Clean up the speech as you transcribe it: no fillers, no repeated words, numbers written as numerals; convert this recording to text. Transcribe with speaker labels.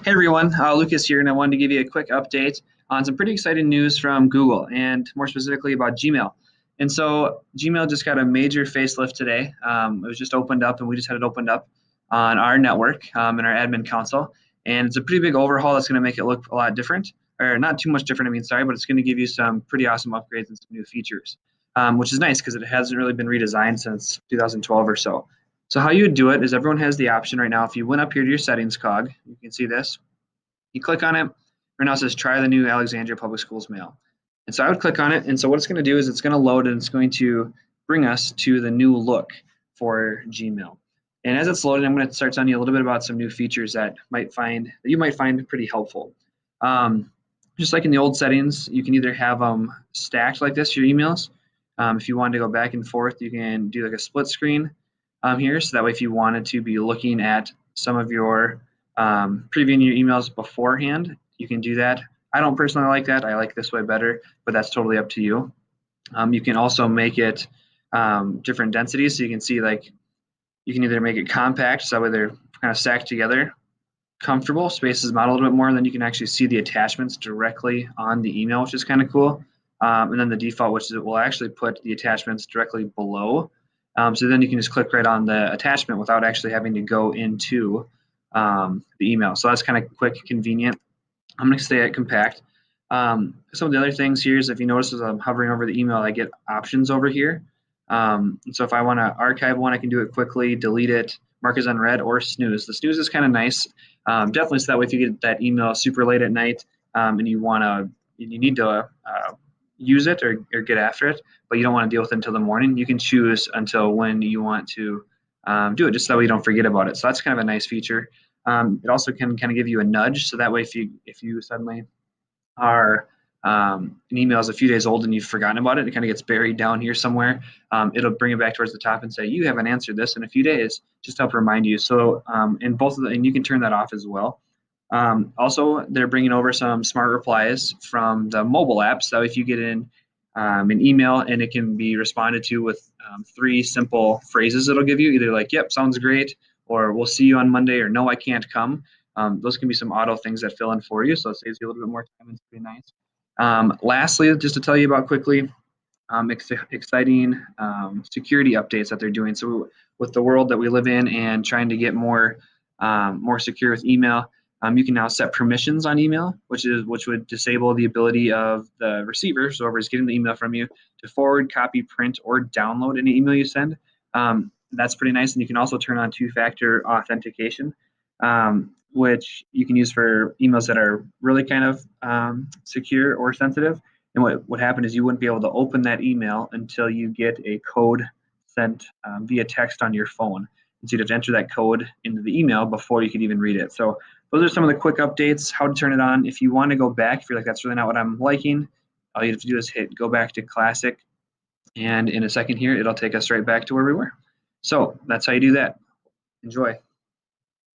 Speaker 1: Hey everyone, Lucas here, and I wanted to give you a quick update on some pretty exciting news from Google, and more specifically about Gmail. And so Gmail just got a major facelift today. It was just opened up, and we just had it opened up on our network in our admin console. And it's a pretty big overhaul that's going to make it look a lot different, or not too much different, but it's going to give you some pretty awesome upgrades and some new features, which is nice because it hasn't really been redesigned since 2012 or so. So how you would do it is everyone has the option right now. If you went up here to your settings cog, you can see this. You click on it. Right now it says try the new Alexandria Public Schools mail. And so I would click on it. And so what it's going to do is it's going to load and it's going to bring us to the new look for Gmail. And as it's loading, I'm going to start telling you a little bit about some new features that you might find pretty helpful. Just like in the old settings, you can either have them stacked like this, your emails. If you wanted to go back and forth, you can do like a split screen here. So that way, if you wanted to be looking at some of your previewing your emails beforehand, you can do that. I don't personally like that. I like this way better, but that's totally up to you. You can also make it different densities. So you can see you can either make it compact, so that way they're kind of stacked together, comfortable, spaces them out a little bit more, and then you can actually see the attachments directly on the email, which is kind of cool. And then the default, which is it will actually put the attachments directly below. So then you can just click right on the attachment without actually having to go into the email. So that's kind of quick, convenient. I'm going to stay at compact. Some of the other things here is if you notice as I'm hovering over the email, I get options over here. And so if I want to archive one, I can do it quickly, delete it, mark as unread, or snooze. The snooze is kind of nice. Definitely so that way if you get that email super late at night and you need to use it or get after it, but you don't want to deal with it until the morning, you can choose until when you want to do it, just so that way you don't forget about it. So that's kind of a nice feature. It also can kind of give you a nudge, so that way if you suddenly are an email is a few days old and you've forgotten about it, it kind of gets buried down here somewhere. It'll bring it back towards the top and say you haven't answered this in a few days, just to help remind you. So in both of the, and you can turn that off as well. Also, they're bringing over some smart replies from the mobile app. So if you get in an email and it can be responded to with 3 simple phrases, it'll give you either like, yep, sounds great, or we'll see you on Monday, or no, I can't come. Those can be some auto things that fill in for you. So it saves you a little bit more time and it's pretty nice. Lastly, just to tell you about quickly, exciting security updates that they're doing. So with the world that we live in and trying to get more secure with email, you can now set permissions on email, which would disable the ability of the receiver, so whoever's getting the email from you, to forward, copy, print, or download any email you send. That's pretty nice. And you can also turn on 2-factor authentication, which you can use for emails that are really kind of secure or sensitive. And what would happen is you wouldn't be able to open that email until you get a code sent via text on your phone. And so you'd have to enter that code into the email before you could even read it. So those are some of the quick updates, how to turn it on. If you want to go back, if you're like, that's really not what I'm liking, all you have to do is hit go back to classic. And in a second here, it'll take us right back to where we were. So that's how you do that. Enjoy.